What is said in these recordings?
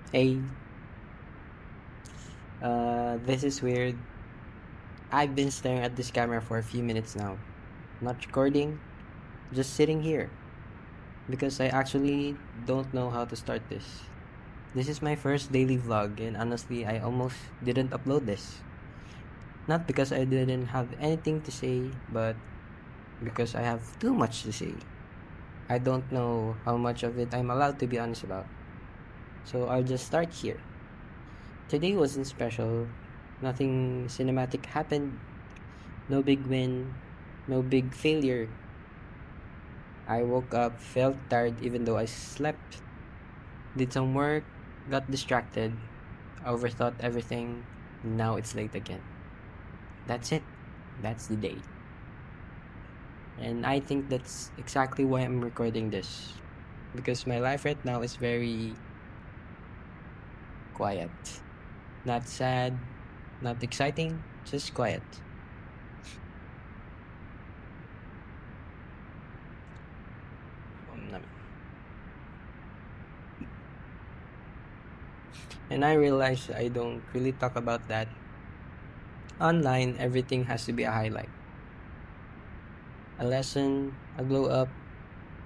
Hey, this is weird. I've been staring at this camera for a few minutes now. Not recording, just sitting here. Because I actually don't know how to start this. This is my first daily vlog, and honestly, I almost didn't upload this. Not because I didn't have anything to say, but because I have too much to say. I don't know how much of it I'm allowed to be honest about. So I'll just start here. Today wasn't special. Nothing cinematic happened. No big win, no big failure. I woke up, felt tired even though I slept, did some work, got distracted, overthought everything. Now it's late again. That's it. That's the day. And I think that's exactly why I'm recording this. Because my life right now is very quiet. Not sad, not exciting, just quiet. And I realize I don't really talk about that. Online, everything has to be a highlight. A lesson, a glow up,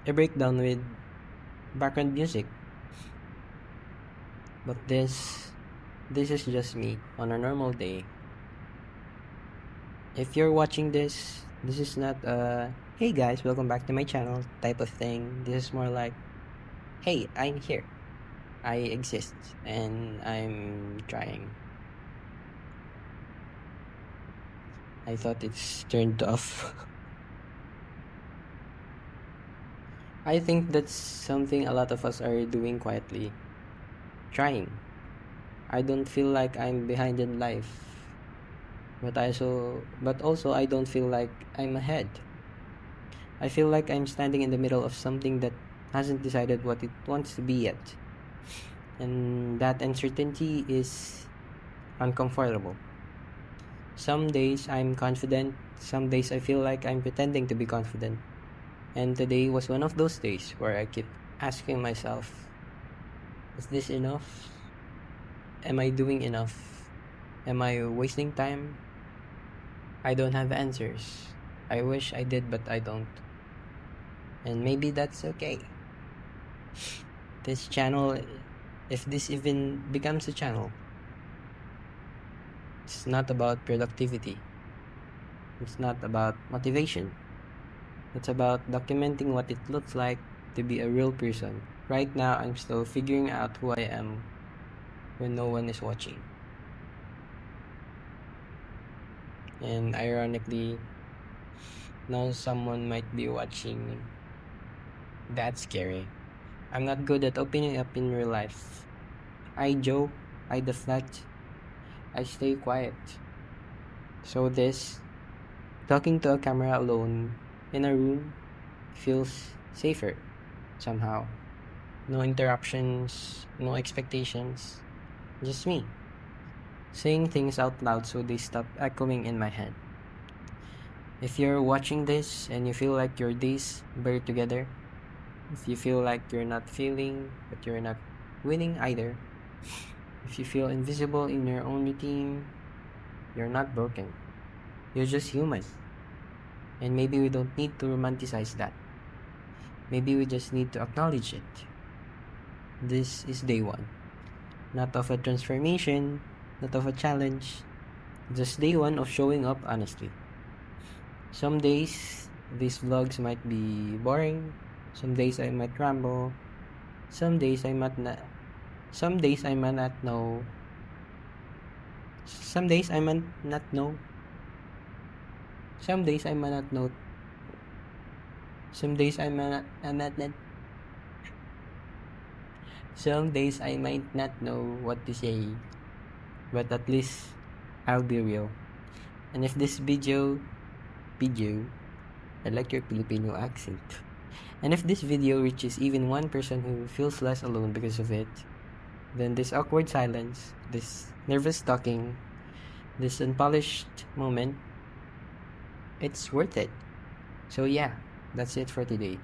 a breakdown with background music. But this is just me on a normal day. If you're watching this is not a hey guys, welcome back to my channel type of thing. This is more like hey, I'm here. I exist and I'm trying. I thought it's turned off. I think that's something a lot of us are doing quietly. Trying. I don't feel like I'm behind in life. But also I don't feel like I'm ahead. I feel like I'm standing in the middle of something that hasn't decided what it wants to be yet. And that uncertainty is uncomfortable. Some days I'm confident, some days I feel like I'm pretending to be confident. And today was one of those days where I keep asking myself, is this enough? Am I doing enough? Am I wasting time? I don't have answers. I wish I did, but I don't. And maybe that's okay. This channel, if this even becomes a channel, it's not about productivity. It's not about motivation. It's about documenting what it looks like to be a real person. Right now, I'm still figuring out who I am when no one is watching. And ironically, now someone might be watching. That's scary. I'm not good at opening up in real life. I joke, I deflect, I stay quiet. So this, talking to a camera alone in a room, feels safer somehow. No interruptions, no expectations, just me. Saying things out loud so they stop echoing in my head. If you're watching this and you feel like your days blur together, if you feel like you're not feeling, but you're not winning either, if you feel invisible in your own routine, you're not broken. You're just human. And maybe we don't need to romanticize that. Maybe we just need to acknowledge it. This is day one. Not of a transformation, not of a challenge, just day one of showing up honestly. Some days, these vlogs might be boring. Some days I might ramble. Some days I might not. Some days I might not know. Some days I might not know. Some days I might not know. Some days I might not. Some days I might not know what to say. But at least I'll be real. And if this video, I like your Filipino accent. And if this video reaches even one person who feels less alone because of it, then this awkward silence, this nervous talking, this unpolished moment, it's worth it. So yeah, that's it for today.